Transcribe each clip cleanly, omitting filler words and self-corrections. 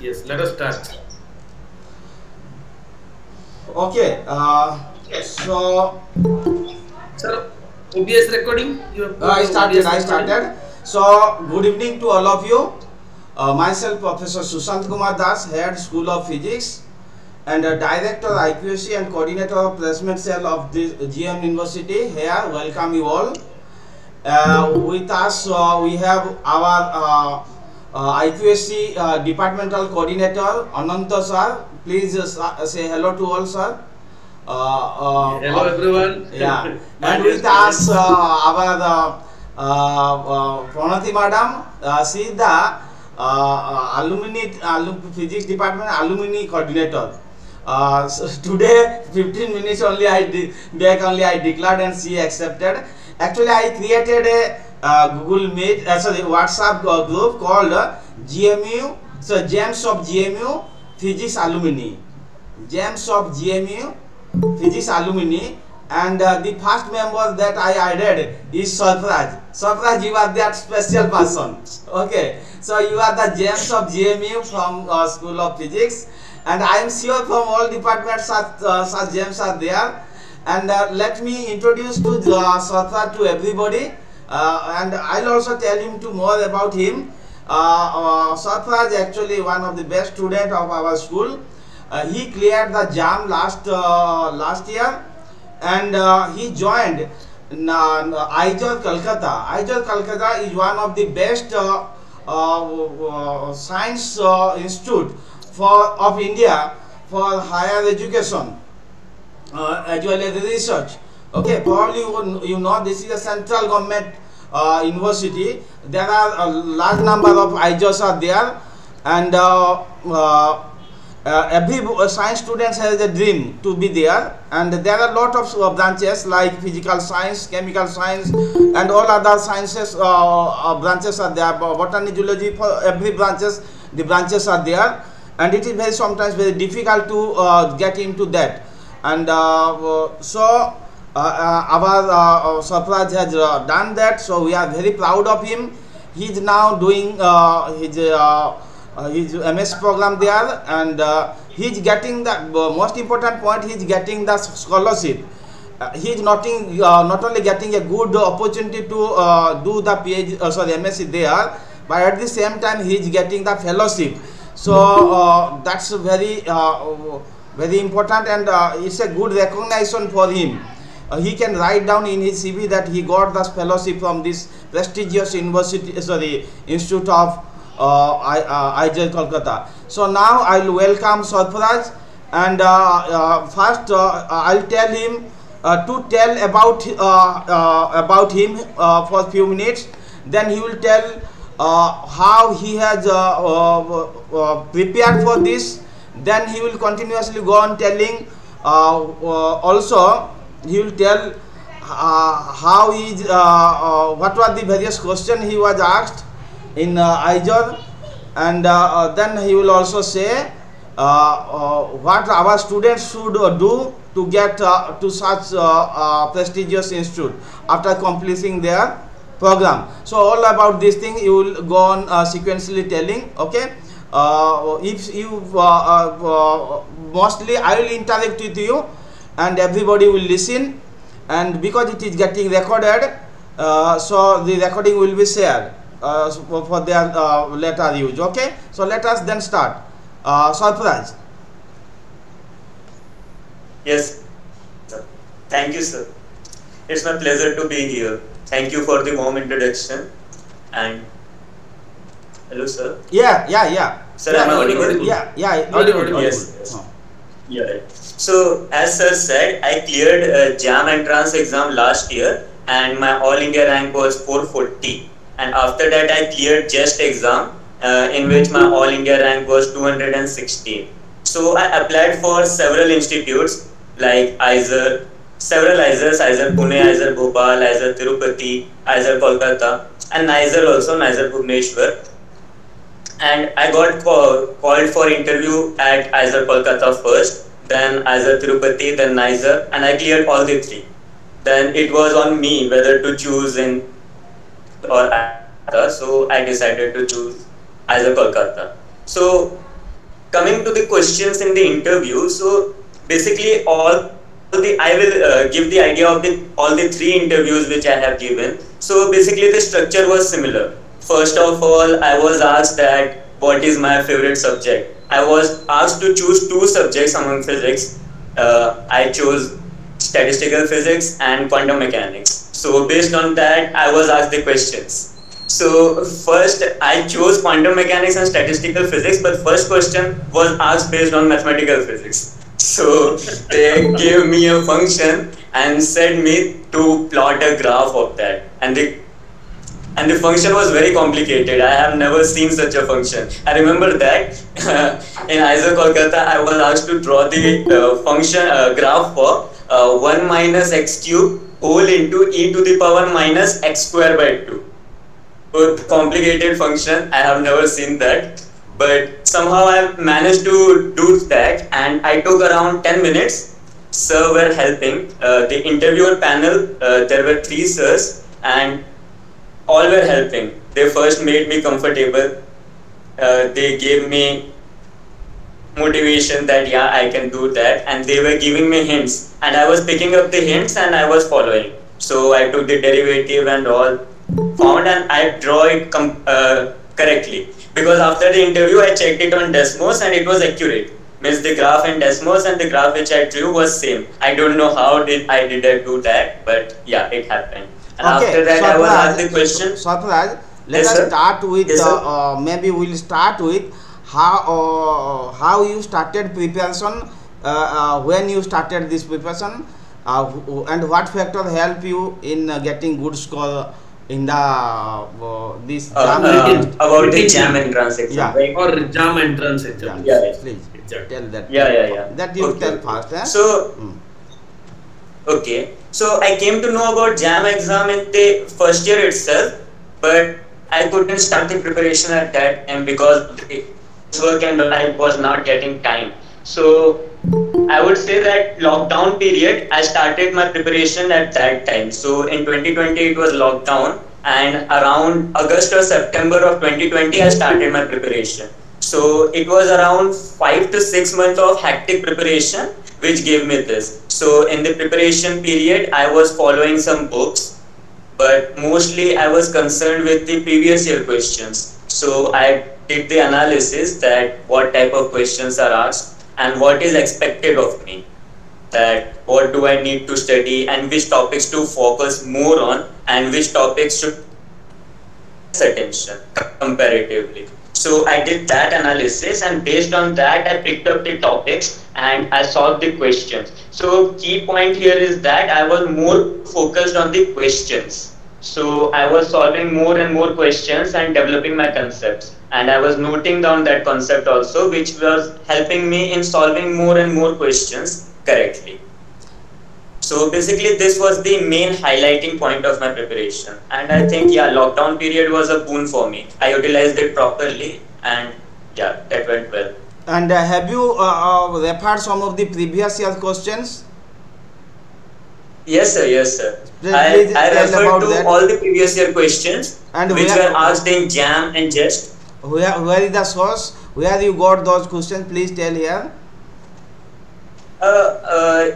Yes, let us start. Okay, so Sir, OBS recording? You have put I the started. OBS I recording? started. So good evening to all of you. Myself, Professor Sushant Kumar Das, Head School of Physics, and Director IQSC and Coordinator of Placement Cell of the GM University. Here, welcome you all. With us, we have our IQSC Departmental Coordinator Ananta sir. Please say hello to all, sir. Hello everyone. Yeah, My and dear with us students. our Pranati madam, she is the physics department alumni coordinator. So today 15 minutes only back only I declared and she accepted. Actually, I created a Google Meet, sorry, WhatsApp group called GMU, so GEMS of GMU Physics Alumni. GEMS of GMU Physics Alumni, and the first member that I added is Sarfaraj. Sarfaraj, you are that special person. Okay, so you are the GEMS of GMU from School of Physics, and I am sure from all departments such GEMS are there. And let me introduce to Sarfaraj to everybody, and I'll also tell him to more about him. Sarfaraj actually one of the best student of our school. He cleared the JAM last year, and he joined IISER Kolkata. IISER Kolkata is one of the best science institute of India for higher education as well as research. Okay, probably you know this is a central government university. There are a large number of IISERs are there, and every science students has a dream to be there, and there are a lot of branches like physical science, chemical science, and all other sciences branches are there. Botany, zoology, for every branches the branches are there, and it is sometimes very difficult to get into that. And so our Sarfaraj has done that, so we are very proud of him. He is now doing his MS program there, and he is getting the most important point. He is getting the scholarship. He is not only getting a good opportunity to do the PhD, MSc there, but at the same time he is getting the fellowship. So that's very important, and it's a good recognition for him. He can write down in his CV that he got the fellowship from this prestigious institute of IISER Kolkata. So now I will welcome Sarfaraj, and first I'll tell him to tell about him for a few minutes. Then he will tell how he has prepared for this. Then he will continuously go on telling. Also, he will tell how he what were the various questions he was asked in IISER, and then he will also say what our students should do to get to such prestigious institute after completing their program. So all about this thing you will go on sequentially telling. Okay, if you mostly I will interact with you, and everybody will listen, and because it is getting recorded, so the recording will be shared for their later use. Okay, so let us then start. Sarfaraj. Yes, sir. Thank you, sir. It's my pleasure to be here. Thank you for the warm introduction. And hello, sir. Yeah. Sir, am I audible? Yeah. Audible. Yes. Yeah. Right. So, as sir said, I cleared JAM entrance exam last year, and my all India rank was 440. And after that, I cleared JEST exam, in which my all India rank was 216. So I applied for several institutes like IISER, several IISERs, IISER Pune, IISER Bhopal, IISER Tirupati, IISER Kolkata, and NIISER also, NIISER Bhubaneswar. And I got called for interview at IISER Kolkata first, then IISER Tirupati, then NIISER, and I cleared all the three. Then it was on me whether to choose in or IISER, so I decided to choose IISER Kolkata. So coming to the questions in the interview, so basically I will give the idea of all the 3 interviews which I have given. So basically the structure was similar. First of all, I was asked that what is my favorite subject. I was asked to choose 2 subjects among physics. I chose statistical physics and quantum mechanics. So based on that, I was asked the questions. So first I chose quantum mechanics and statistical physics, but first question was asked based on mathematical physics. So they gave me a function and said me to plot a graph of that, and the function was very complicated. I have never seen such a function. I remember that in IISER Kolkata I was asked to draw the function graph for 1 minus x cube whole into e to the power minus x square by 2. So complicated function, I have never seen that. But somehow I managed to do that, and I took around 10 minutes. Sir were helping. The interviewer panel, there were 3 sirs, and all were helping. They first made me comfortable. They gave me motivation that yeah, I can do that, and they were giving me hints, and I was picking up the hints and I was following. So I took the derivative and all, found, and I draw it correctly. Because after the interview I checked it on Desmos and it was accurate. Means the graph in Desmos and the graph which I drew was same. I don't know how I do that, but yeah, it happened. And okay, after that I was asked the question. Sarfaraj, let Yes, us sir. start with Yes, sir. maybe we'll start with how you started preparation, when you started this preparation, and what factor help you in getting good score in the this About the JAM entrance exam, Yeah. right? Or JAM entrance exam. Yeah. Please Exactly. tell that. Yeah. That you Okay, tell okay. first. So, okay. So I came to know about JAM exam in the first year itself, but I couldn't start the preparation at that time because the work and I was not getting time. So I would say that lockdown period, I started my preparation at that time. So in 2020 it was lockdown, and around August or September of 2020 I started my preparation. So it was around 5 to 6 months of hectic preparation which gave me this. So in the preparation period I was following some books, but mostly I was concerned with the previous year questions. So I did the analysis that what type of questions are asked and what is expected of me, that what do I need to study and which topics to focus more on and which topics should attention comparatively. So I did that analysis, and based on that I picked up the topics and I solved the questions. So key point here is that I was more focused on the questions. So I was solving more and more questions and developing my concepts, and I was noting down that concept also, which was helping me in solving more and more questions correctly. So basically this was the main highlighting point of my preparation, and I think yeah, lockdown period was a boon for me. I utilized it properly, and yeah, that went well. And have you referred some of the previous year questions? Yes sir, yes sir. Please I tell referred about to that. all the previous year questions And which where- were asked in JAM and JEST. Where is the source? Where you got those questions? Please tell here.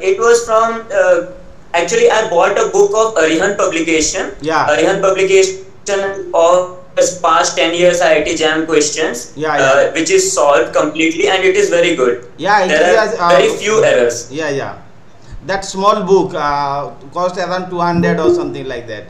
It was from actually I bought a book of Arihan publication. Yeah. Arihan publication of past 10 years IIT JAM questions, Yeah. which is solved completely, and it is very good. Yeah, it There is, are very few errors. Yeah. That small book cost around 200 or something like that.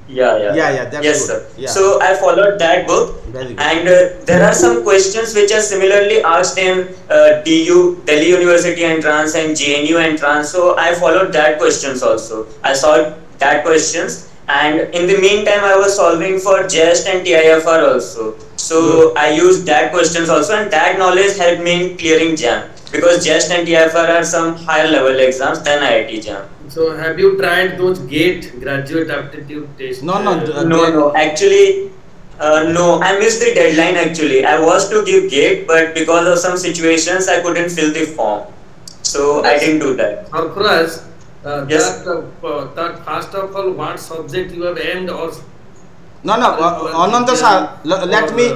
Yeah, that's yes, good. sir. Yeah. So I followed that book, Very good. and there are some questions which are similarly asked in Delhi University entrance and JNU entrance. So I followed that questions also. I solved that questions, and in the meantime I was solving for JEST and TIFR also. So I used that questions also, and that knowledge helped me in clearing JAM, because JEST and TIFR are some higher level exams than IIT JAM. So have you tried those GATE graduate aptitude tests? No. Actually, no. I missed the deadline. Actually, I was to give GATE, but because of some situations, I couldn't fill the form. So I didn't do that. Sarfaraj, Yes. that first of all, what subject you have aimed or? No, Anand sir, let me,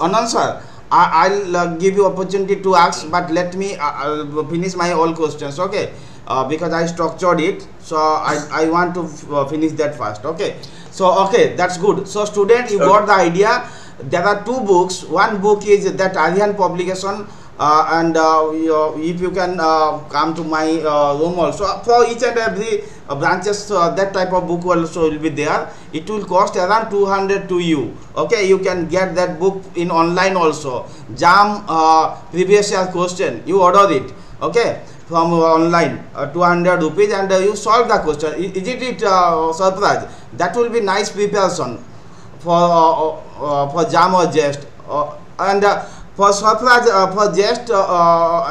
Anand sir, I'll give you opportunity to ask, but let me finish my all questions, okay? Because I structured it, so I want to finish that first, okay? So okay, that's good. So student, you got the idea. There are two books. One book is that Aryan publication, and if you can come to my room also, for each and every branches, that type of book also will be there. It will cost around 200 to you, okay? You can get that book in online also. JAM previous year question, you order it, okay, from online, 200 rupees, and you solve the question. Is it Sarfaraj? That will be nice preparation for JAM or JEST. And for Sarfaraj, for JEST,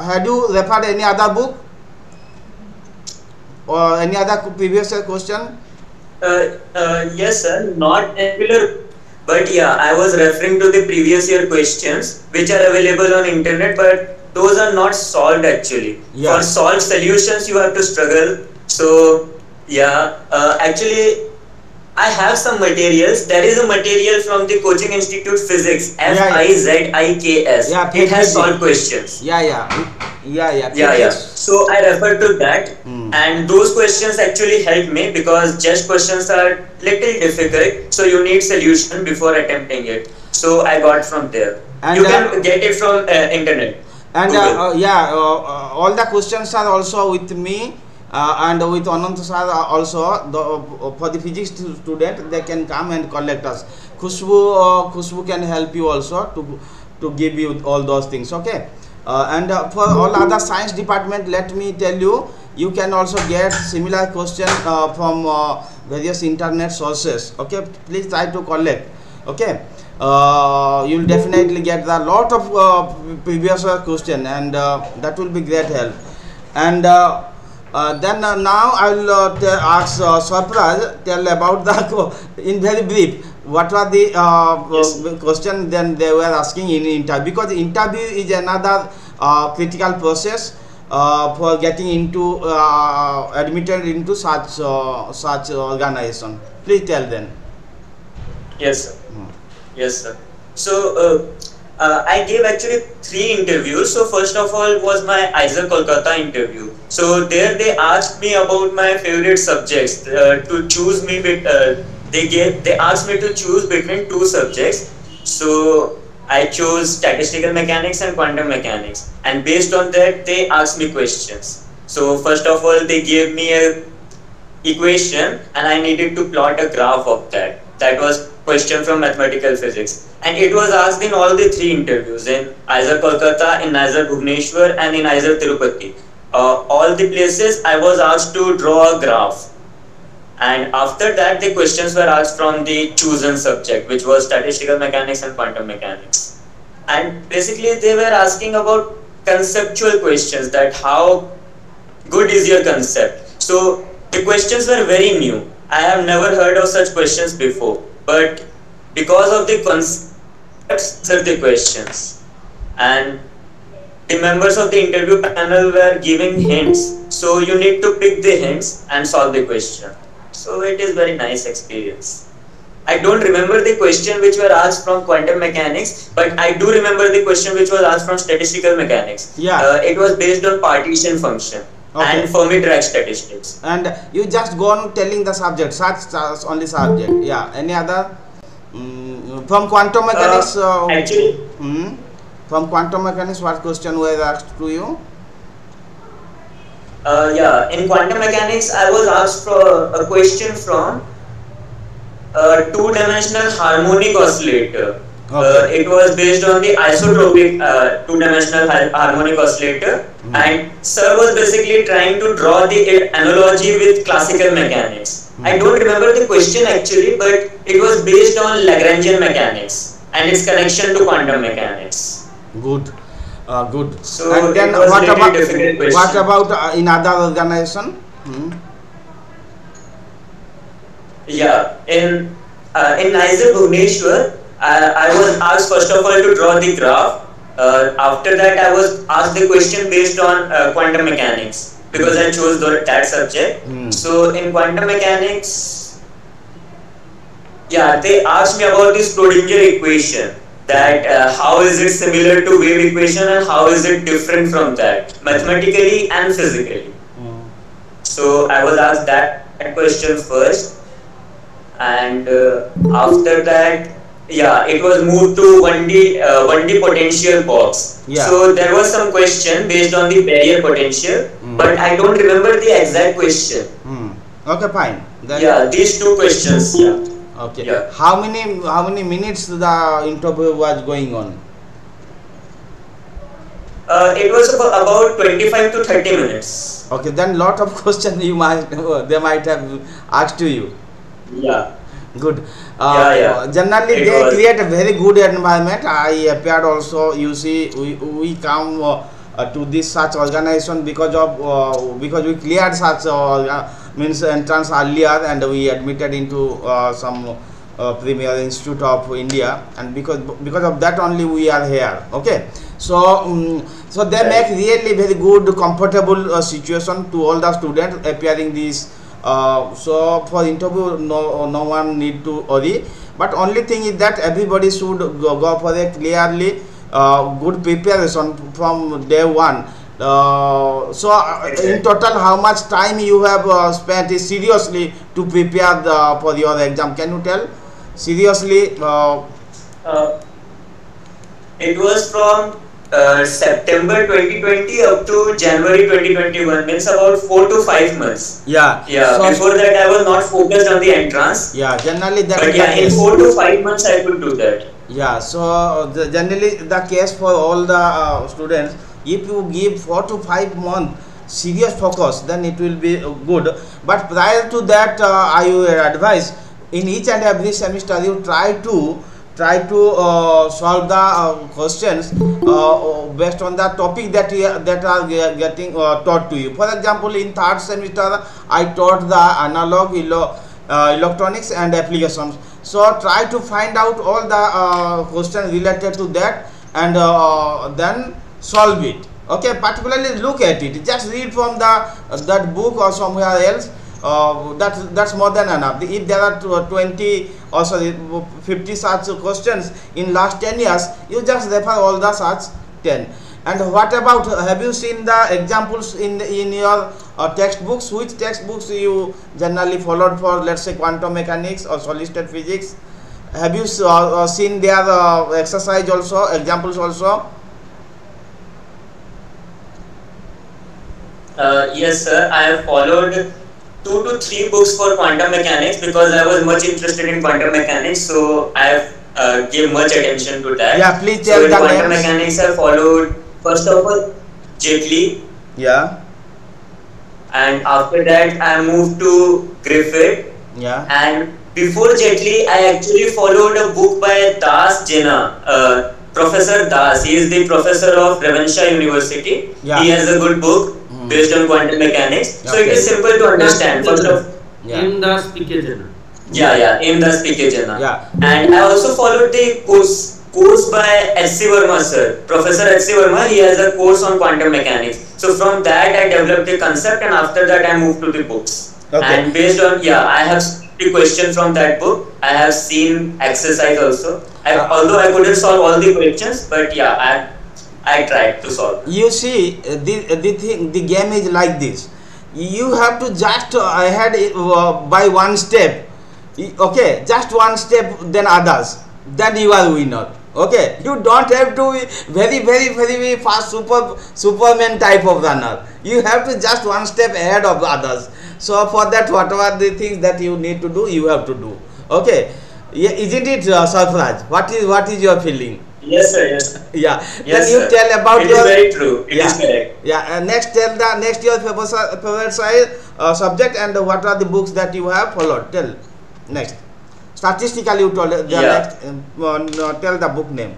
had you referred any other book or any other previous year question? Yes, sir. Not regular, but yeah, I was referring to the previous year questions which are available on internet, but those are not solved actually. Yeah. For solved solutions, you have to struggle. So yeah, actually, I have some materials. There is a material from the Coaching Institute Physics, FIZIKS. Yeah, it has solved questions. Yeah. So I refer to that, and those questions actually help me because just questions are little difficult. So you need solution before attempting it. So I got from there. And you can get it from internet. And all the questions are also with me. And with Anant sir also, for the physics student, they can come and collect us. Khushbu can help you also to give you all those things, okay? And for all other science department, let me tell you, you can also get similar question from various internet sources, okay? Please try to collect, okay? You'll definitely get a lot of previous question, and that will be great help. And then now I will ask Sarfaraj, tell about the, in very brief, what were the question then they were asking in interview, because interview is another critical process for getting into admitted into such organization. Please tell them. Yes, sir. Yes, sir. So I gave actually 3 interviews. So first of all was my IISER Kolkata interview. So there they asked me about my favorite subjects to choose me. They asked me to choose between 2 subjects. So I chose statistical mechanics and quantum mechanics, and based on that they asked me questions. So first of all they gave me a equation and I needed to plot a graph of that. That was question from mathematical physics, and it was asked in all the 3 interviews, in IISER Kolkata, in IISER Bhubaneswar, and in IISER Tirupati. All the places I was asked to draw a graph, and after that the questions were asked from the chosen subject, which was statistical mechanics and quantum mechanics. And basically they were asking about conceptual questions, that how good is your concept. So the questions were very new. I have never heard of such questions before, but because of the concepts of the questions, and the members of the interview panel were giving hints, so you need to pick the hints and solve the question. So it is very nice experience. I don't remember the question which were asked from quantum mechanics, but I do remember the question which was asked from statistical mechanics. Yeah. It was based on partition function. Okay. And Fermi-Dirac statistics. And you just go on telling the subject, such only subject. Yeah. Any other from quantum mechanics? Actually, from quantum mechanics, what question was asked to you? Yeah. In quantum mechanics, I was asked for a question from two-dimensional harmonic oscillator. Okay. It was based on the isotropic two-dimensional harmonic oscillator, and sir was basically trying to draw the analogy with classical mechanics. I don't remember the question actually, but it was based on Lagrangian mechanics and its connection to quantum mechanics. Good, good. So and then what about in other organization? Yeah, in IISER Bhubaneswar, I was asked first of all to draw the graph. After that, I was asked the question based on quantum mechanics, because I chose that subject. So in quantum mechanics, yeah, they asked me about this Schrodinger equation. that how is it similar to wave equation and how is it different from that mathematically and physically. So I was asked that question first, and after that, yeah, it was moved to 1D potential box. Yeah. So there was some question based on the barrier potential, but I don't remember the exact question. Okay, fine. Then Yeah, these two questions. Yeah. okay. Yeah. How many minutes the interview was going on? It was about 25 to 30 minutes. Okay, then lot of questions they might have asked to you. Yeah. Good. Yeah. Generally, It they was. create a very good environment. I appeared also. You see, we come to this such organization because we cleared such means entrance earlier, and we admitted into some premier institute of India, and because of that only we are here. Okay, so so they make really very good comfortable situation to all the students appearing this. So for interview, no one need to worry, but only thing is that everybody should go for a clearly good preparation from day one. So in total, how much time you have spent seriously to prepare for your exam? Can you tell seriously? It was from September 2020 up to January 2021, means about 4 to 5 months. Yeah. Yeah, So, before that I was not focused on the entrance. yeah. Generally, that But is yeah, the in case. 4 to 5 months I could do that. Yeah. So generally the case for all the students. If you give 4 to 5 months serious focus, then it will be good. But prior to that, I will advise in each and every semester you try to solve the questions based on the topic that are getting taught to you. For example, in third semester I taught the analog electronics and applications. So try to find out all the questions related to that, and then solve it. Okay, particularly look at it. Just read from that book or somewhere else. That's more than enough. If there are 20 or sorry 50 such questions in last 10 years, you just refer all the such 10. And what about, have you seen the examples in your textbooks? Which textbooks you generally followed for, let's say, quantum mechanics or solid state physics? Have you seen their exercise also, examples also? Yes, sir. I have followed 2 to 3 books for quantum mechanics because I was much interested in quantum mechanics. So I have gave much attention to that. Yeah, please tell so in the quantum names. mechanics, I followed first of all Jet Li. Yeah. And after that I moved to Griffith. Yeah. And before Jet Li, I actually followed a book by Das Jena, Professor Das. He is the professor of Ravenshaw University. Yeah. He has a good book based on quantum mechanics. So it is simple to understand. First of In the speaker. in the Sc-Ph.D. Yeah. And I also followed the course by H.C. Verma sir. Professor H.C. Verma, he has a course on quantum mechanics. So from that I developed the concept, and after that I moved to the books. Okay. And based on, I have the question from that book. I have seen exercise also. Although I couldn't solve all the questions, but yeah, I tried to solve. You see, the game is like this. You have to just ahead by one step. Okay, just one step, then others. Then you are winner. Okay, you don't have to be very fast Superman type of runner. You have to just one step ahead of others. So for that, whatever the things that you need to do, you have to do. Okay, yeah, isn't it, Sarfaraj? What is your feeling? Yes, sir. Yes. Yeah. Yes, Then you sir. tell about It your. is very true. It Yeah. is correct. Yeah. Next, tell the next your favorite subject, and what are the books that you have followed. Tell. Next. Statistically, you told the next. Tell the book name.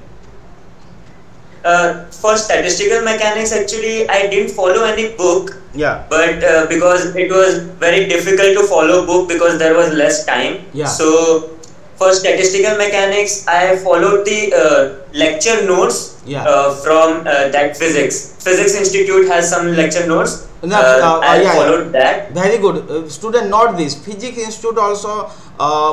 For statistical mechanics, actually, I didn't follow any book. Yeah. But because it was very difficult to follow book because there was less time. Yeah. So for statistical mechanics, I followed the lecture notes from that Physics Institute has some lecture notes. I followed that. Very good. Student, note this. Physics Institute also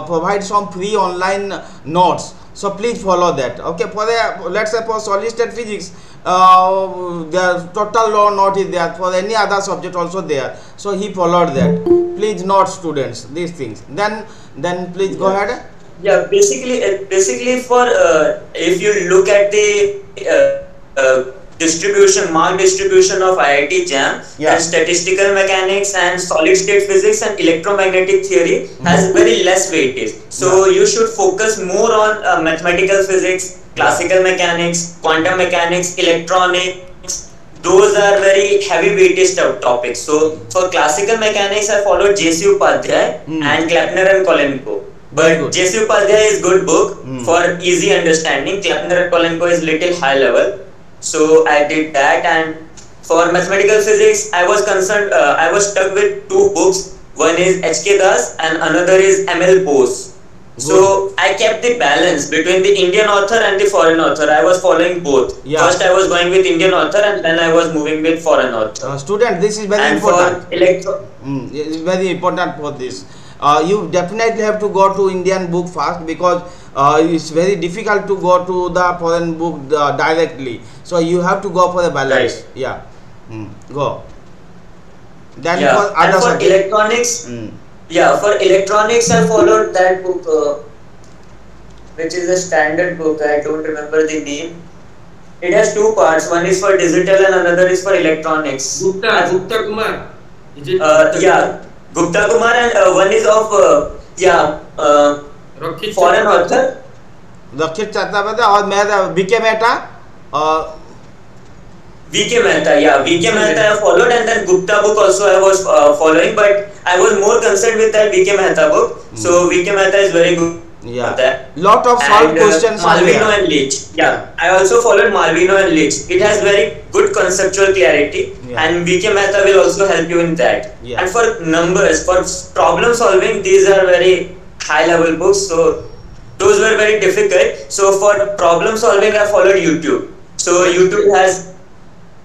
provides some free online notes So please follow that. Okay, for the, let's say for solid state physics, the total law note is there. For any other subject also there. So he followed that. Please note, students, these things. Then please go ahead. Yeah, basically for if you look at the mark distribution of IIT JAM, and statistical mechanics and solid state physics and electromagnetic theory has very less weightage. So you should focus more on mathematical physics, classical mechanics, quantum mechanics, electronics. Those are very heavy weightage topics. So for classical mechanics, I followed J.C. Upadhyay and Kleppner and Kolenko. But J.C. Upadhyay is good book for easy understanding. Kleppner and Kolenko is little high level. So I did that, and for mathematical physics, I was concerned. I was stuck with two books. One is H.K. Das and another is M.L. Bose. So I kept the balance between the Indian author and the foreign author. I was following both. First I was going with Indian author, and then I was moving with foreign author. Student, this is very important. It's very important for this. You definitely have to go to Indian book first, because it's very difficult to go to the foreign book directly. So you have to go for the balance. Yeah. Go. Then for other subjects. Electronics. For electronics, I followed that book, which is a standard book. I don't remember the name. It has two parts. One is for digital and another is for electronics. Gupta Kumar. Is it? Gupta Kumar, and one is of foreign author. Rakshit Chakrabarty, और मैं V.K. Mehta. V.K. Mehta, V.K. Mehta I followed, and then Gupta book also I was following, but I was more concerned with that V.K. Mehta book. So V.K. Mehta is very good. Lot of solved questions. Malvino and Leach. I also followed Malvino and Leach. It has very good conceptual clarity, and V.K. Mehta will also help you in that. And for numbers, for problem solving, these are very high level books. So those were very difficult. So for problem solving, I followed YouTube. So YouTube has,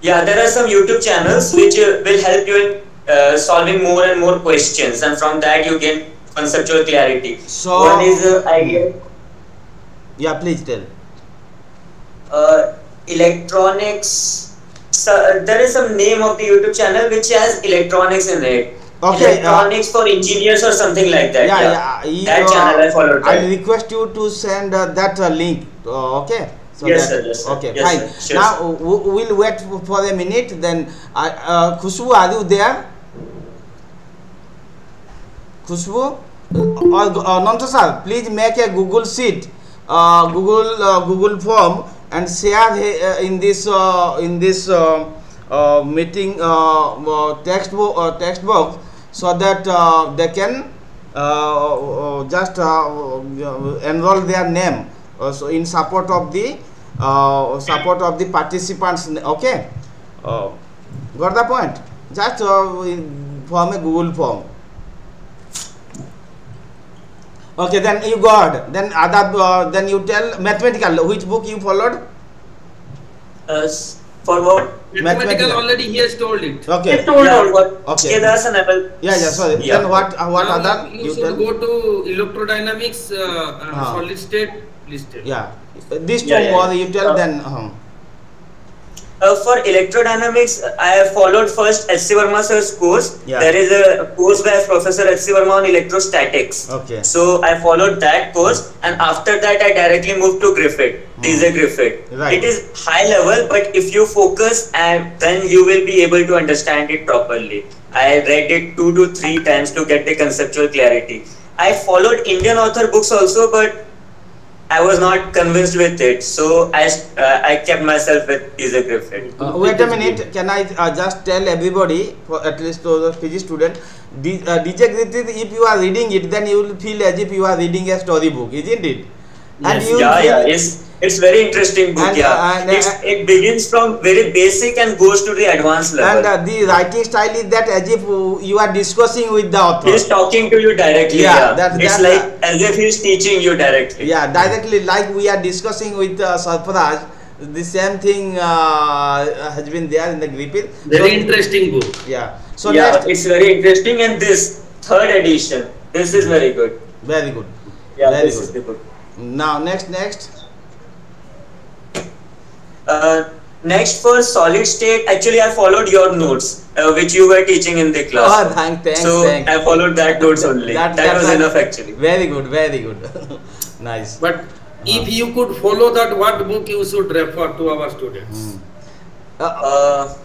there are some YouTube channels which will help you in solving more and more questions, and from that you gain conceptual clarity. So one is idea. Please tell. Electronics. So there is some name of the YouTube channel which has electronics in it. Electronics for engineers or something like that. That channel I followed. I request you to send that link. Okay. So yes, sir. Okay, yes, fine. Sir. Sure, now we'll wait for a minute. Then Khushbu, are you there? Khushbu or Nanta sir, please make a Google sheet, Google form, and share in this meeting text box, so that they can just enroll their name so in support of the participants. Okay, got the point? Just form a Google form. Okay, then you got. Then other. Then you tell mathematical. Which book you followed? For what? Mathematical already he has told it. Okay. Okay. Sorry. Then what other? You should go to Electro Dynamics, solid state listed. These two more you tell. Then. For Electro Dynamics, I have followed first H.C. Verma sir's course. There is a course by Professor H.C. Verma on electrostatics. Okay. So I followed that course, and after that I directly moved to Griffith. T.J. Griffith. Right. It is high level, but if you focus, and then you will be able to understand it properly. I read it 2 to 3 times to get the conceptual clarity. I followed Indian author books also, but I was not convinced with it, so I kept myself with T.J. Griffith. Wait a minute, can I just tell everybody, for at least to the PG student, T.J. Griffith, if you are reading it, then you will feel as if you are reading a storybook, isn't it? And yes, it's very interesting book. It begins from very basic and goes to the advanced level. And the writing style is that as if you are discussing with the author. He is talking to you directly. It's like as if he is teaching you directly. Directly, like we are discussing with Sarfaraj. The same thing has been there in the Griffith. Very interesting book. So it's very interesting, and this 3rd edition, this is very good. Very good. This is the book. Now next. Next for solid state, actually I followed your notes, which you were teaching in the class. Oh, thanks. I followed that notes only. That was enough actually. Very good. Nice. But if you could follow that, what book you should refer to our students? I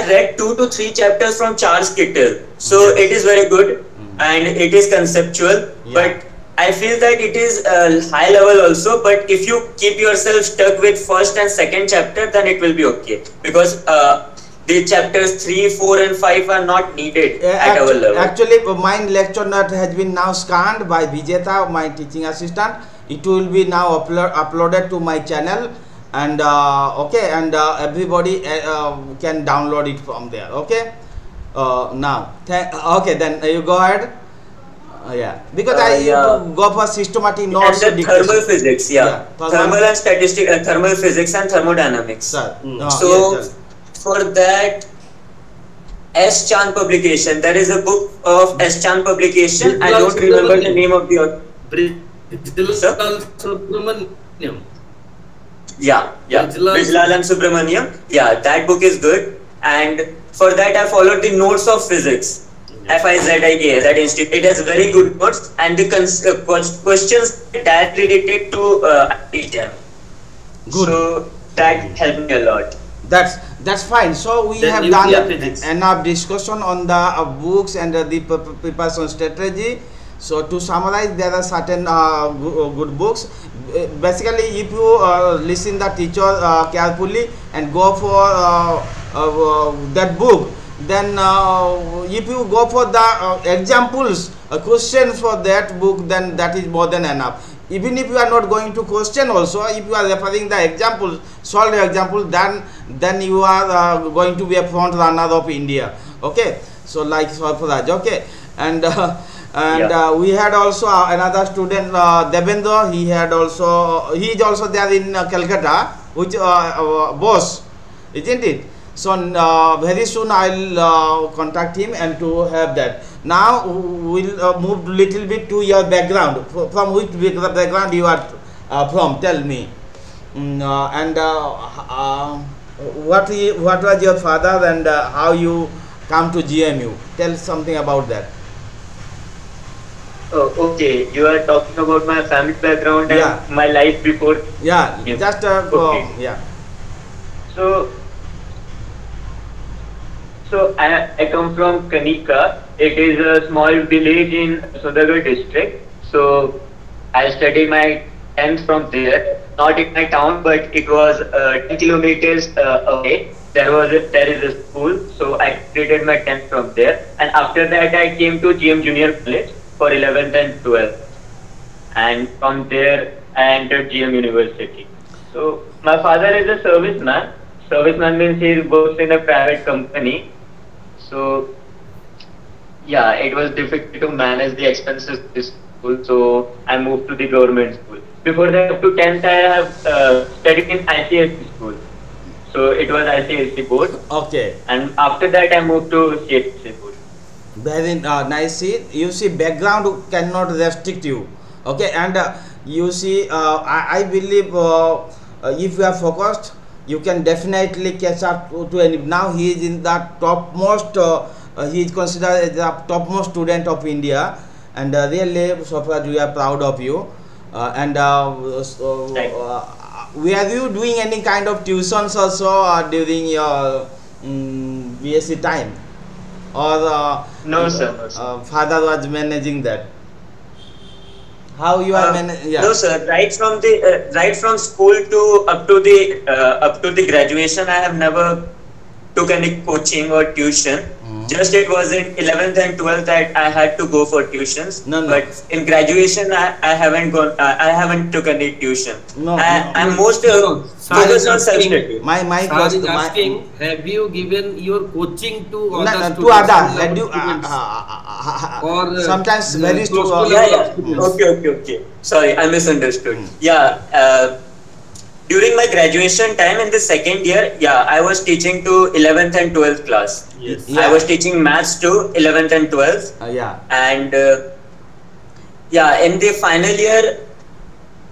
read 2 to 3 chapters from Charles Kittle, so it is very good and it is conceptual, but I feel that it is high level also. But if you keep yourself stuck with first and second chapter, then it will be okay, because the chapters 3, 4 and 5 are not needed at our level. Actually, my lecture note has been now scanned by Vijeta, my teaching assistant. It will be now uploaded to my channel, and everybody can download it from there. Okay. Now, okay, then you go ahead. Because I go for systematic notes. And the thermal physics, thermal and statistics, thermal physics and thermodynamics. For that, S. Chan publication. There is a book of S. Chan publication. I don't remember the name of the author. Bijlal and Subramaniam. Yeah, that book is good. And for that, I followed the notes of physics. FIZIA, that institute. It has very good notes, and the questions that related to JAM. Good. So that helped me a lot. That's fine. So we have done enough discussion on the books and the preparation strategy. So to summarize, there are certain good books. Basically, if you listen the teacher carefully and go for that book, then if you go for the examples, questions for that book, then that is more than enough. Even if you are not going to question also, if you are referring the examples, solved examples, then you are going to be a front runner of India. Okay, so like Sarfaraj. Okay, and we had also another student, Devendra. He is also there in Kolkata, which boss, isn't it? So very soon I'll contact him and to have that. Now we'll move little bit to your background. From which background you are from? Tell me. What was your father and how you come to GMU? Tell something about that. Oh, okay. You are talking about my family background and my life before. Yeah, just okay. So I come from Kanika. It is a small village in Sudagarh district. So I studied my 10th from there, not in my town, but it was 10 kilometers away. There is a school, so I completed my 10th from there. And after that, I came to GM Junior College for 11th and 12th. And from there, I entered GM University. So my father is a serviceman. Serviceman means he works in a private company. So yeah, it was difficult to manage the expenses of this school, so I moved to the government school. Before that, up to 10th, I have studied in ICSE school. So it was ICSE board. Okay. And after that, I moved to CSE board. Very nice. You see, background cannot restrict you. Okay, and you see, I believe if you are focused, you can definitely catch up to any. Now he is in the topmost. He is considered as the topmost student of India, and really, Sarfaraj, we are proud of you. Were you doing any kind of tuitions also during your B.Sc time, or no, sir. Father was managing that? How you are managing? No, sir. Right from school to up to the graduation, I have never took any coaching or tuition. Just it was in 11th and 12th that I had to go for tuitions. No. But in graduation, I haven't gone. I haven't took any tuition. I'm most focused on self-study. My is asking, have you given your coaching to other students? Or sometimes very students. Okay. Sorry, I misunderstood. During my graduation time in the second year, I was teaching to 11th and 12th class. Yes. I was teaching maths to 11th and 12th. And Yeah, in the final year,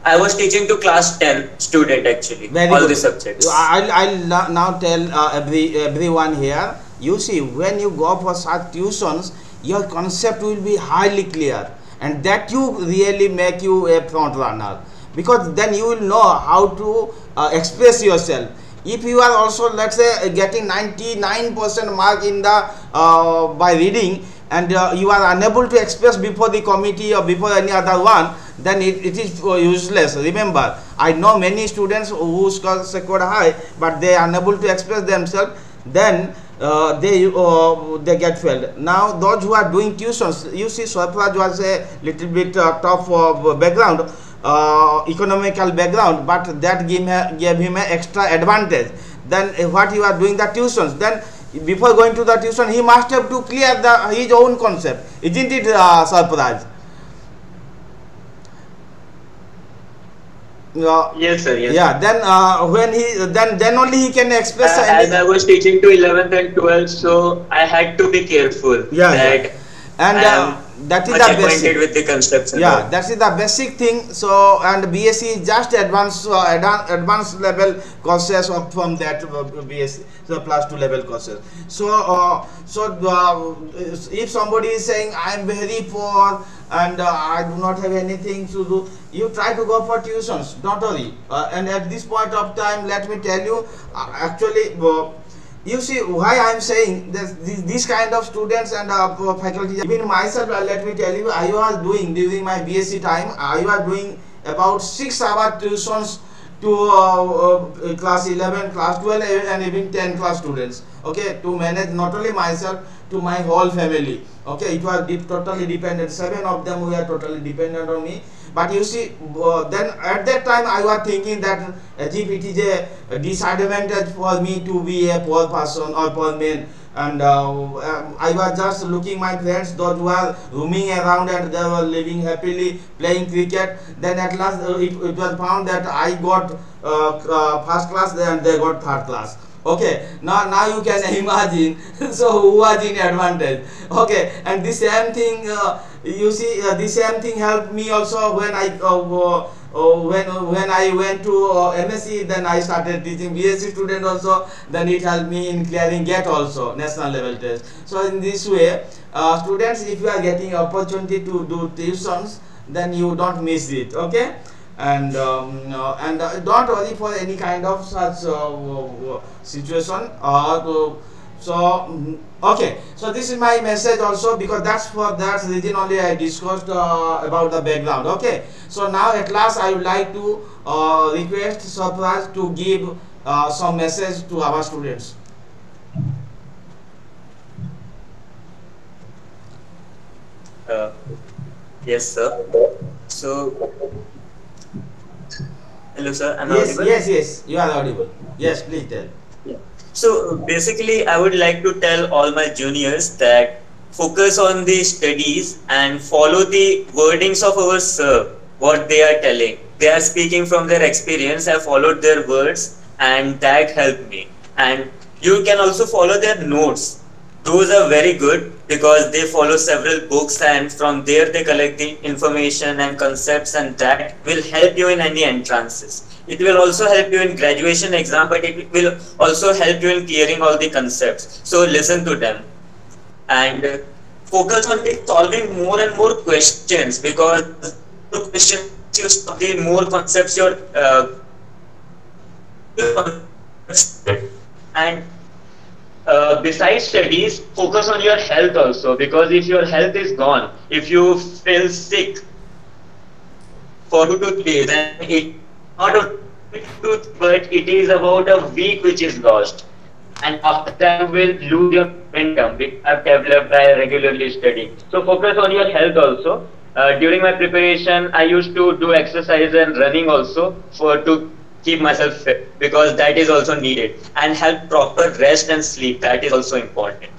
I was teaching to class 10 student actually, Very all good. the subjects. I'll now tell everyone here. You see, when you go for such tuitions, your concept will be highly clear, and that you really make you a front runner, because then you will know how to express yourself. If you are also, let's say, getting 99% mark in the by reading, and you are unable to express before the committee or before any other one, then it is useless. Remember, I know many students who scored high, but they are unable to express themselves, then they get failed. Now those who are doing tuitions, you see, Sarfaraj was a little bit tough background, economical background, but that gave him an extra advantage. Then what you are doing the tuitions, then before going to the tuition, he must have to clear his own concept, isn't it, Sarfaraj? Yes, sir. Yes. Yeah. Then when he then only he can express. As I was teaching to 11th and 12th, so I had to be careful. Yeah. That Yeah. And that is much the basic. acquainted with the concepts. Yeah, that is the basic thing. So, and B.Sc is just advanced level courses from that B.Sc, so +2 level courses. So if somebody is saying I am very poor and I do not have anything to do, you try to go for tuitions. Don't worry. And at this point of time, let me tell you, actually. You see why I am saying this kind of students and faculty, even myself, let me tell you, I was doing during my B.Sc time, I was doing about 6-hour tuitions to class 11, class 12 and even 10 class students, okay, to manage not only myself, to my whole family. Okay, it was totally dependent. 7 of them were totally dependent on me. But you see, then at that time I was thinking that if it is a disadvantage for me to be a poor person or poor man, and I was just looking my friends, those who are roaming around and they were living happily playing cricket. Then at last it was found that I got first class and they got third class. Okay, now you can imagine. So who was in advantage? Okay, and the same thing you see, the same thing helped me also when I when I went to MSc. Then I started teaching B.Sc student also. Then it helped me in clearing GATE also, national level test. So in this way, students, if you are getting opportunity to do tuitions, then you don't miss it. Okay. And don't worry for any kind of such situation. Okay, so this is my message also, because that's for that reason only I discussed about the background. Okay, so now at last I would like to request Sarfaraj to give some message to our students. Yes, sir. So, hello, sir. Am I Yes, audible? yes, you are audible. Yes, please tell. So basically, I would like to tell all my juniors that focus on the studies and follow the wordings of our sir, what they are telling. They are speaking from their experience. I followed their words and that helped me. And you can also follow their notes. Those are very good because they follow several books and from there they collect the information and concepts, and that will help you in any entrances. It will also help you in graduation exam, but it will also help you in clearing all the concepts. So listen to them and focus on solving more and more questions, because the questions you solve, the more concepts you're and besides studies, focus on your health also, because if your health is gone, if you feel sick for 2 to 3 days, then it not a tooth, but it is about a week which is lost, and after that you will lose your momentum which I have developed by regularly studying. So focus on your health also. During my preparation, I used to do exercise and running also to keep myself fit, because that is also needed, and help proper rest and sleep. That is also important.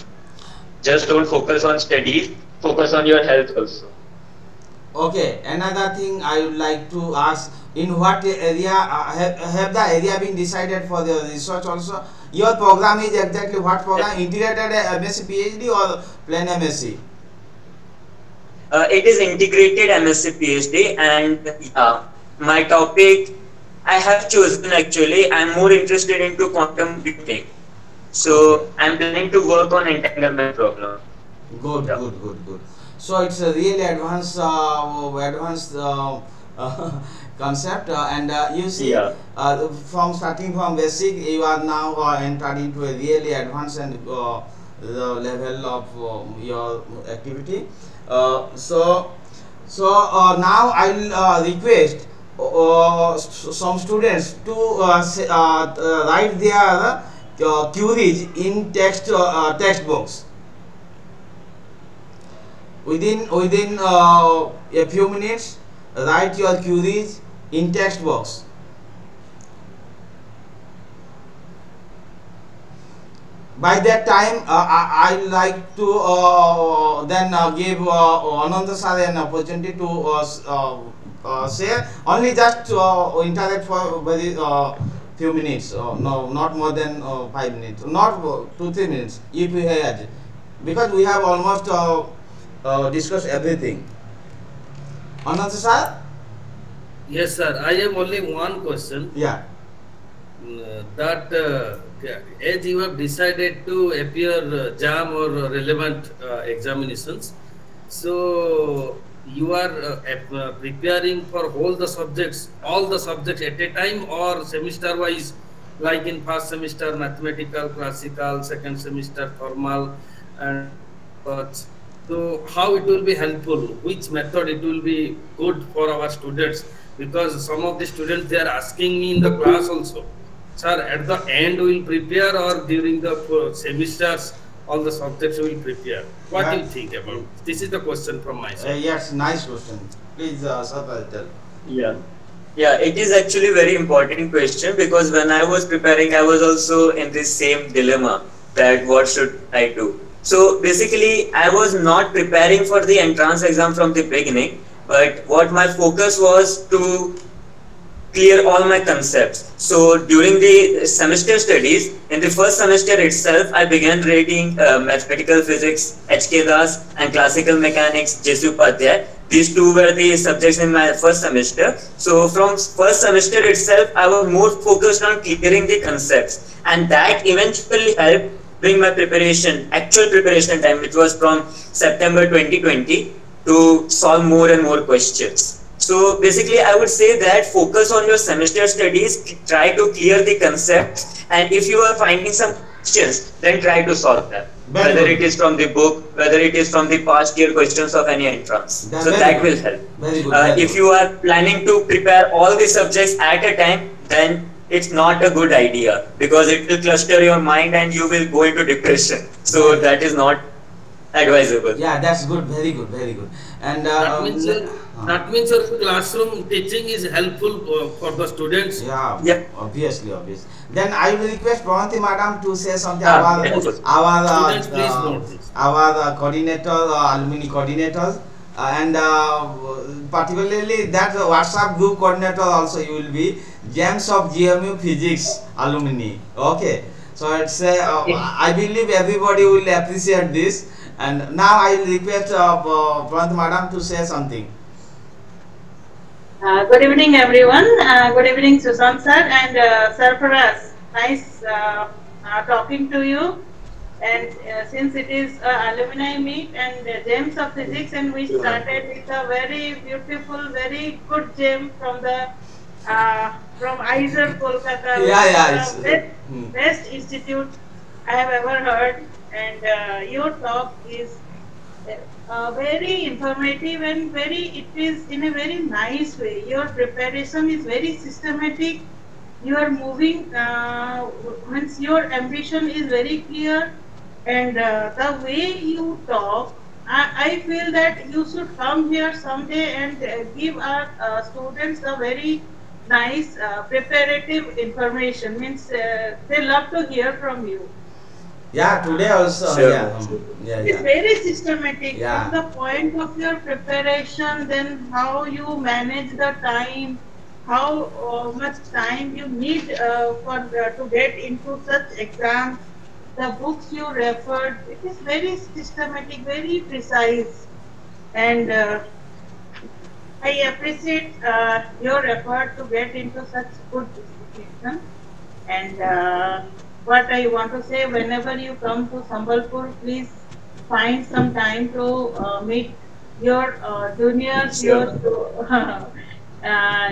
Just don't focus on studies, focus on your health also. Okay, another thing I would like to ask, in what area have the area been decided for the research also? Your program is exactly what program? Integrated MSc PhD or plain MSc? It is integrated MSc PhD, and my topic I have chosen actually. I'm more interested into quantum computing, so I'm planning to work on entanglement problem. Good, Yeah. good. So it's a really advanced concept, and you see, Yeah. from starting from basic, you are now entered into a really advanced and the level of your activity. Now I will request some students to write their queries in text box. Within a few minutes, write your queries in text box. By that time, I like to then give Ananda sir an opportunity to share. Only just interact for very few minutes. No, not more than 5 minutes. Not 2-3 minutes. If we had, because we have almost discussed everything. Ananda sir? Yes, sir. I have only one question. Yeah. That as you have decided to appear JAM or relevant examinations, so you are preparing for all the subjects at a time, or semester wise, like in first semester mathematical, classical, second semester formal, and so how it will be helpful, which method it will be good for our students, because some of the students, they are asking me in the class also, sir, at the end we will prepare, or during the semesters all the subjects we will prepare. What do you think about this? Is the question from my side. Yes, nice question. Please, Sarfaraj, tell. Yeah. Yeah, it is actually very important question, because when I was preparing, I was also in this same dilemma that what should I do. So basically, I was not preparing for the entrance exam from the beginning, but what my focus was to clear all my concepts. So during the semester studies, in the first semester itself, I began reading mathematical physics, H.K. Das, and classical mechanics, J.C. Upadhyay. These two were the subjects in my first semester. So from first semester itself, I was more focused on clearing the concepts, and that eventually helped bring my preparation, actual preparation time, which was from September 2020, to solve more and more questions. So basically, I would say that focus on your semester studies, try to clear the concepts, and if you are finding some questions, then try to solve them. Whether it is from the book, whether it is from the past year questions of any entrance. So that will help. Very good. If you are planning to prepare all the subjects at a time, then it's not a good idea, because it will cluster your mind and you will go into depression. So that is not advisable. Yeah, that's good. Very good. And that means your classroom teaching is helpful for the students. Yeah. Obviously. Then I will request Pravanti madam to say something about our coordinator, alumni coordinators, and particularly that WhatsApp group coordinator also you will be, GEMS of GMU Physics Alumni. Okay. So it's I believe everybody will appreciate this. And now I will request Pravanti madam to say something. Good evening, everyone. Good evening, Susan sir and Sarfaraj. Nice talking to you. And since it is alumni meet and GEMS of Physics, and we started with a very beautiful, very good gem from the from IISER Kolkata, best institute I have ever heard. And your talk is very informative and it is in a very nice way. Your preparation is very systematic. You are moving, means your ambition is very clear, and the way you talk, I feel that you should come here someday and give our students a very nice preparative information. Means they love to hear from you. Yeah, today also. Sure. It's very systematic from the point of your preparation, then how you manage the time, how much time you need to get into such exams, the books you referred. It is very systematic, very precise. And I appreciate your effort to get into such good institution. And what I want to say, whenever you come to Sambalpur, please find some time to meet your juniors, Sure.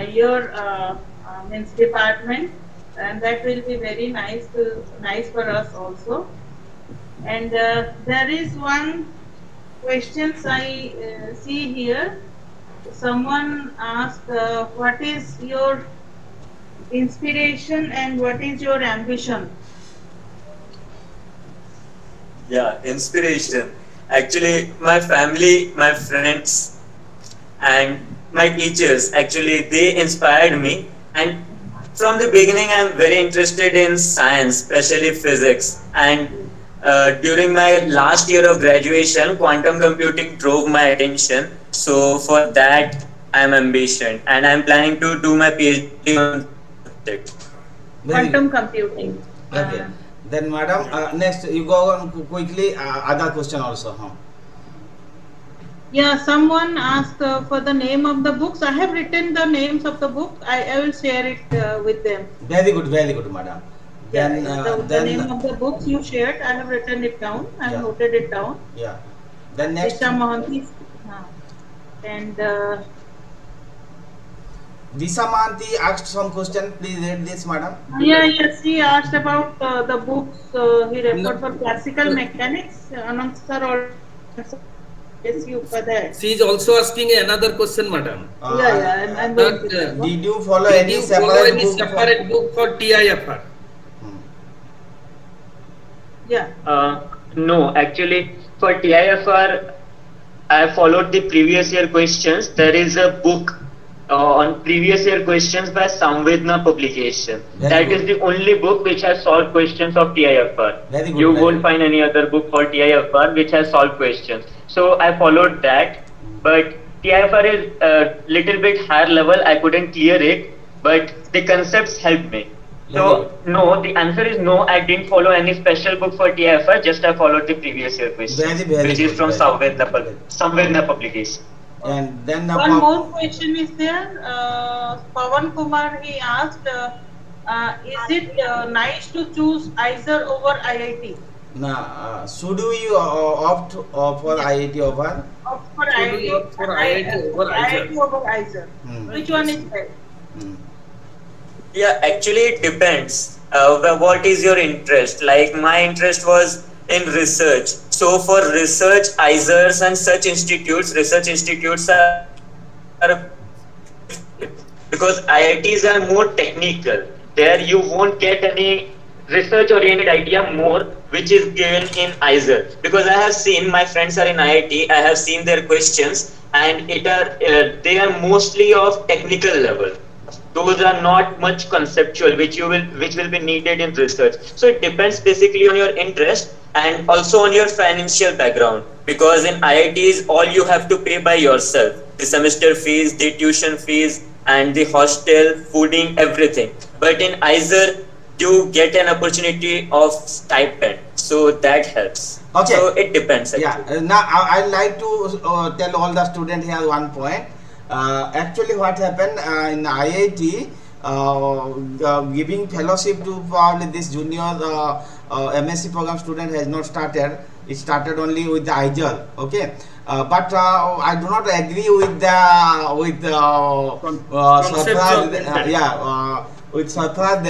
your means department, and that will be very nice for us also. And there is one questions I see here. Someone asked, what is your inspiration and what is your ambition? Yeah, inspiration. Actually, my family, my friends, and my teachers, actually, they inspired me. And from the beginning, I'm very interested in science, especially physics. And during my last year of graduation, quantum computing drove my attention. So for that, I'm ambition, and I'm planning to do my PhD on subject. Quantum computing. Okay. Then, madam, next you go on quickly. Other question also. Huh? Yeah, someone asked for the name of the books. I have written the names of the book. I will share it with them. Very good, madam. Then, the name of the books you shared, I have written it down. I have noted it down. Yeah. Then next. Disha Mohanty. And Disha Mohanty asked some question. Please read this, madam. Yes, he asked about the books he referred for classical mechanics. Anand sir also. She is also asking another question, madam. I'm going to did you follow any separate book for TIFR? Yeah. No, actually, for TIFR, I followed the previous year questions. There is a book on previous year questions by Samvedna publication. That is the only book which has solved questions of TIFR. You won't find any other book for TIFR which has solved questions. So I followed that, but TIFR is a little bit higher level. I couldn't clear it, but the concepts helped me. So no, the answer is no. I didn't follow any special book for TIFR. Just I followed the previous year questions, which is from Samvedna publication. And then one more question is there. Pawan Kumar, he asked, is it nice to choose IISER over IIT? Should we opt for IIT over? Opt for IIT over IISER. Which one is best? Yeah, actually it depends. What is your interest? Like my interest was in research. So for research, IISERs and such institutes, research institutes are because IITs are more technical. There you won't get any research oriented idea more which is given in IISER, because I have seen my friends are in IIT, I have seen their questions and they are mostly of technical level. Those are not much conceptual which will be needed in research. So it depends basically on your interest and also on your financial background, because in IITs all you have to pay by yourself, the semester fees, the tuition fees and the hostel, fooding, everything. But in IISER you get an opportunity of stipend, so that helps. Okay. So it depends actually. Yeah, now I like to tell all the students here one point. Actually what happened in IIT, giving fellowship to probably this junior MSc program student has not started. It started only with the IISER. Okay. But I do not agree with Sarfaraj. With Sarfaraj,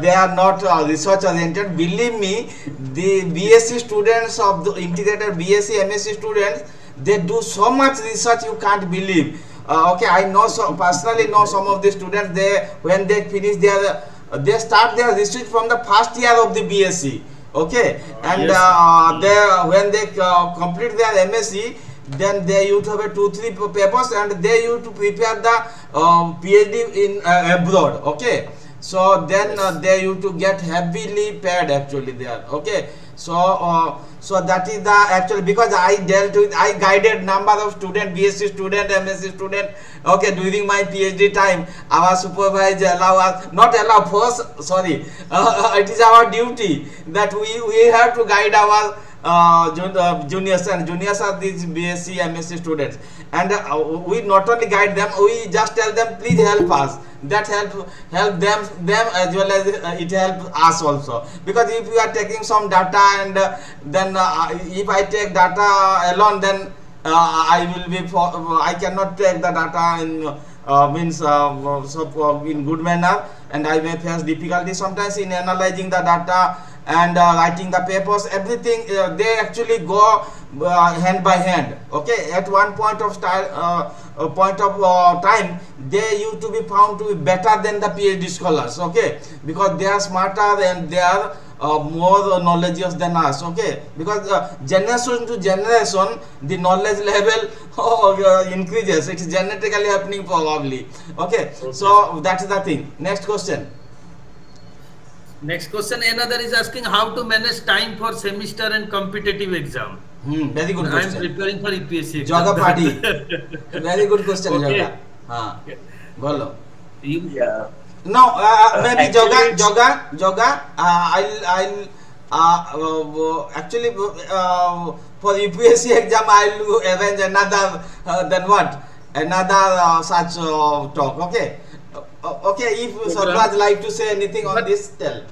they are not research oriented. Believe me, the B.Sc students of the integrated B.Sc MSc students, they do so much research you can't believe. Okay, I know personally know some of the students. When they finish they start their research from the first year of the B.Sc. Okay, and when they complete their MSc, then they used to have 2-3 papers and they used to prepare the PhD in abroad. Okay, so then they used to get heavily paid actually there. Okay, so so that is the actually, because I guided number of student, B.Sc student, MSc student. Okay, during my PhD time, our supervisor it is our duty that we have to guide our juniors, and juniors are these B.Sc, M.Sc students, and we not only guide them, we just tell them please help us. That help them as well as it helps us also, because if you are taking some data and then if I take data alone, then I will be I cannot take the data in in good manner, and I may face difficulty sometimes in analyzing the data and writing the papers. Everything they actually go hand by hand. Okay, at one point of time they used to be found to be better than the PhD scholars. Okay, because they are smarter and they are more knowledgeous than us. Okay, because generation to generation the knowledge level increases. It is genetically happening probably. Okay, so that is the thing. Next question. Next question, another is asking how to manage time for semester and competitive exam. Very good question. I am preparing for EPSC. Joga party. Very good question, Okay. Joga. Bolo. Yeah. No, maybe Actually, Joga. I'll actually for UPSC exam I'll arrange another then what? Another such talk. Okay. Okay. If Sarfaraj like to say anything on this, tell.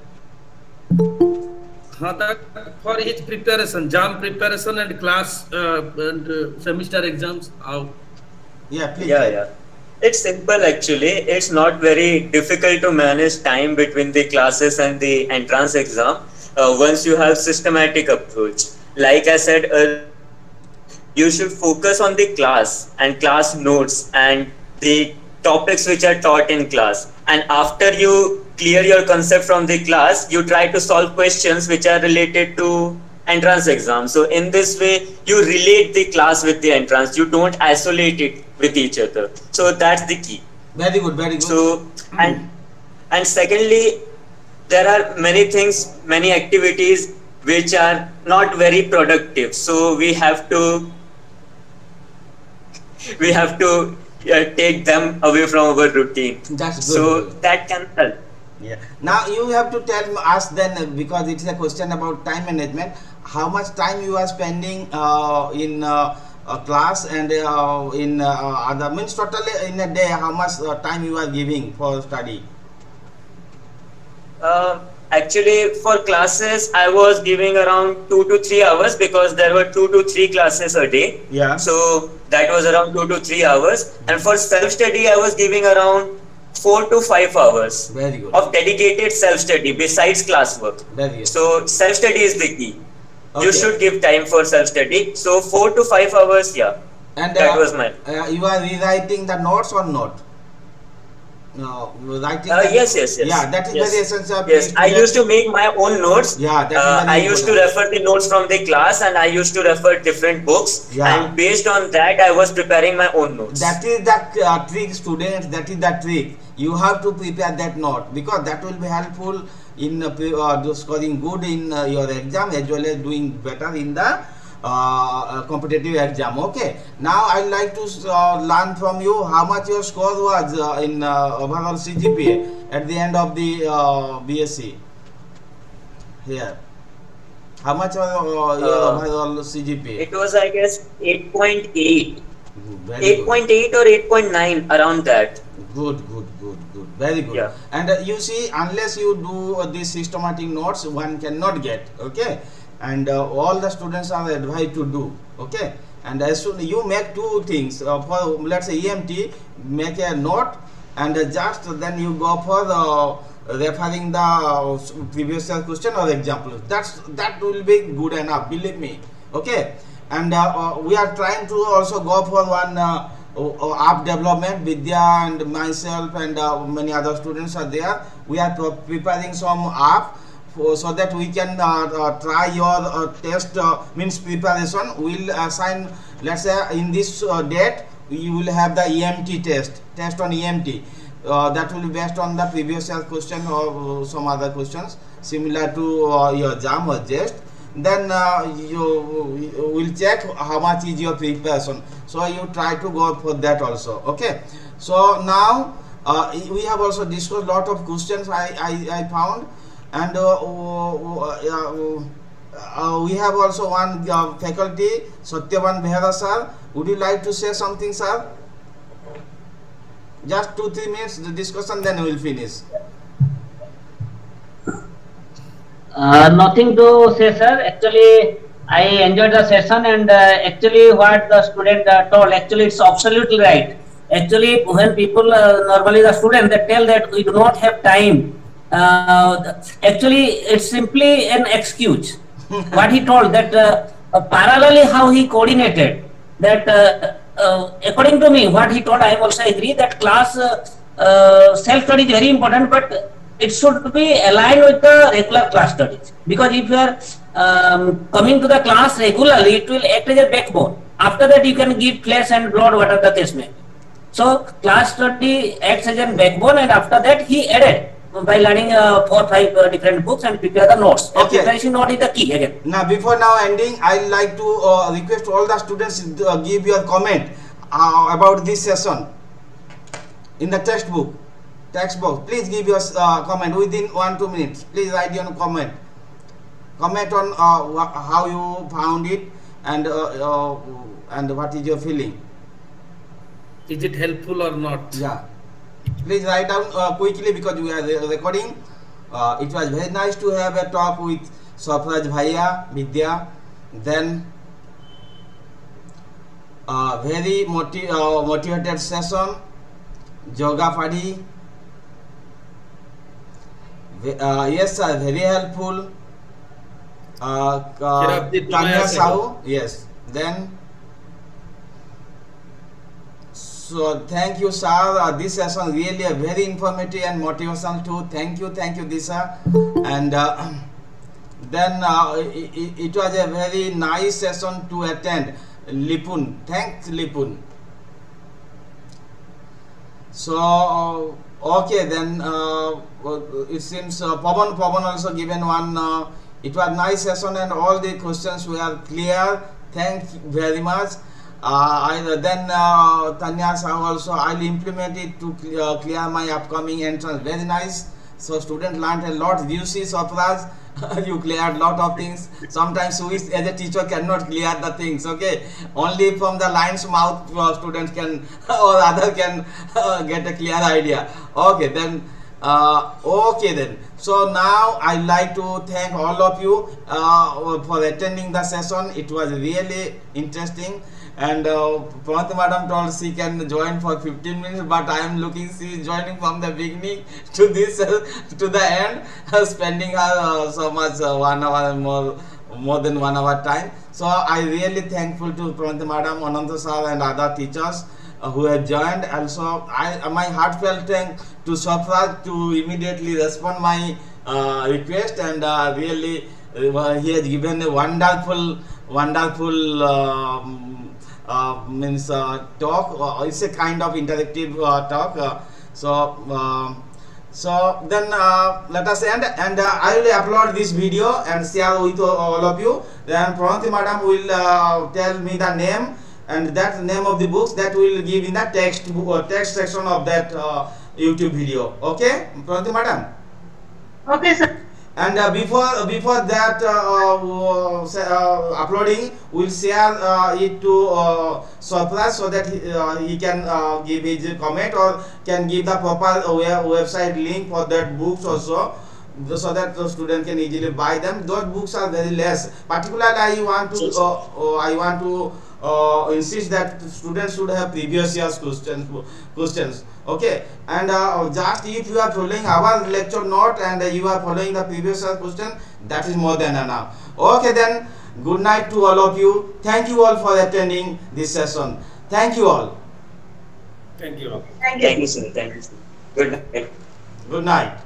That for his preparation, JAM preparation and class and semester exams. How? Yeah, please. Yeah. It's simple actually. It's not very difficult to manage time between the classes and the entrance exam once you have systematic approach. Like I said earlier, you should focus on the class and class notes and the topics which are taught in class. And after you clear your concept from the class, you try to solve questions which are related to entrance exam. So in this way, you relate the class with the entrance. You don't isolate it with each other. So that's the key. Very good. Very good. So and secondly, there are many things, many activities which are not very productive. So we have to take them away from our routine. That's good. So that can help. Yeah. Now you have to tell us then, because it is a question about time management, how much time you are spending in class and in other, means totally in a day, how much time you are giving for study? Actually, for classes, I was giving around 2 to 3 hours because there were 2 to 3 classes a day. Yeah. So that was around 2 to 3 hours. And for self-study, I was giving around 4 to 5 hours Very good. of dedicated self-study besides classwork. Very good. So self-study is the key. Okay. You should give time for self-study. So 4 to 5 hours, yeah. And That was my. you are rewriting the notes or not? No, writing. Yes. Yeah, that is Yes. very essential. Yes, I used to make my own notes. Yeah, that is very I used to important. refer the notes from the class and I used to refer different books. Yeah. And based on that, I was preparing my own notes. That is the trick, students. That is the trick. You have to prepare that note, because that will be helpful in scoring good in your exam as well as doing better in the competitive exam. Okay. Now I like to learn from you how much your score was in overall CGPA at the end of the B.Sc. Here. How much was your overall CGPA? It was, I guess, 8.8. Very good. 8.8 or 8.9, around that. Good. Very good. Yeah. And you see, unless you do these systematic notes, one cannot get. Okay. And all the students are advised to do. Okay. And as soon you make two things for, let's say, EMT, make a note, and just then you go for the referring the previous year question or examples. That will be good enough, believe me. Okay. And we are trying to also go for one app development. Vidya and myself and many other students are there. We are preparing some app so that we can try your test, means preparation. We'll assign, let's say, in this date you will have the EMT test on EMT. That will be based on the previous year question or some other questions similar to your JAM or JEST. Then you will check how much is your preparation. So you try to go for that also. Okay. So now we have also discussed lot of questions I found, and we have also one faculty, Satyavan Behera sir. Would you like to say something, sir? Just 2-3 minutes the discussion, then we will finish. Nothing to say, sir. Actually, I enjoyed the session, and actually what the student told, actually it's absolutely right. Actually, when people, normally the student, they tell that we do not have time. Actually, it's simply an excuse. What he told, that parallelly how he coordinated, that according to me, what he told, I also agree that class self-study is very important, but it should be aligned with the regular class studies, because if you are coming to the class regularly, it will act as a backbone. After that, you can give flesh and blood, whatever the case may be. So class study acts as a backbone, and after that he added by learning 4 or 5 different books and prepare the notes. Okay. Preparation note is the key again. Now, before now ending, I like to request all the students to give your comment about this session in the textbook. Please give your comment within 1-2 minutes. Please write your comment. Comment on how you found it, and what is your feeling. Is it helpful or not? Yeah. Please write down quickly, because we are recording. It was very nice to have a talk with Sarfaraj Bhaiya, Vidya. Then very motivated session. Yoga Fadi. Yes, sir, very helpful. Tanya Sahu, yes. Then, so thank you, sir. This session really a very informative and motivational too. Thank you, Disha. And then it was a very nice session to attend. Lipun, thanks, Lipun. So okay, then it seems Pavan also given one. It was nice session, and all the questions were clear. Thank you very much. Then Tanya Sahu also, I'll implement it to clear my upcoming entrance. Very nice. So students learned a lot. You see, Sarfaraj, you cleared lot of things. Sometimes we as a teacher cannot clear the things. Okay, only from the lion's mouth students can or other can get a clear idea. Okay, then. So now I like to thank all of you for attending the session. It was really interesting. And Pranti madam told she can join for 15 minutes, but I am looking she is joining from the beginning to this to the end, spending her so much 1 hour more than 1 hour time. So I really thankful to Pranti madam, Ananta sir, and other teachers who have joined. Also, my heartfelt thank to Sarfaraj to immediately respond my request, and really he has given a wonderful talk. It's a kind of interactive talk. So then let us end, and I will upload this video and share with all of you. Then Pranti madam will tell me the name and that name of the books that we will give in the text section of that YouTube video. Okay, Pranti madam? Okay, sir. And before that uploading, we'll share it to Sarfaraj so that he can give his comment or can give the proper website link for that books also, so that the student can easily buy them. Those books are very less. Particularly, I want to insist that students should have previous year's questions. Okay, and just if you are following our lecture note and you are following the previous year's question, that is more than enough. Okay, then good night to all of you. Thank you all for attending this session. Thank you all. Thank you all. Thank you, sir. Thank you, sir. Good night. Good night.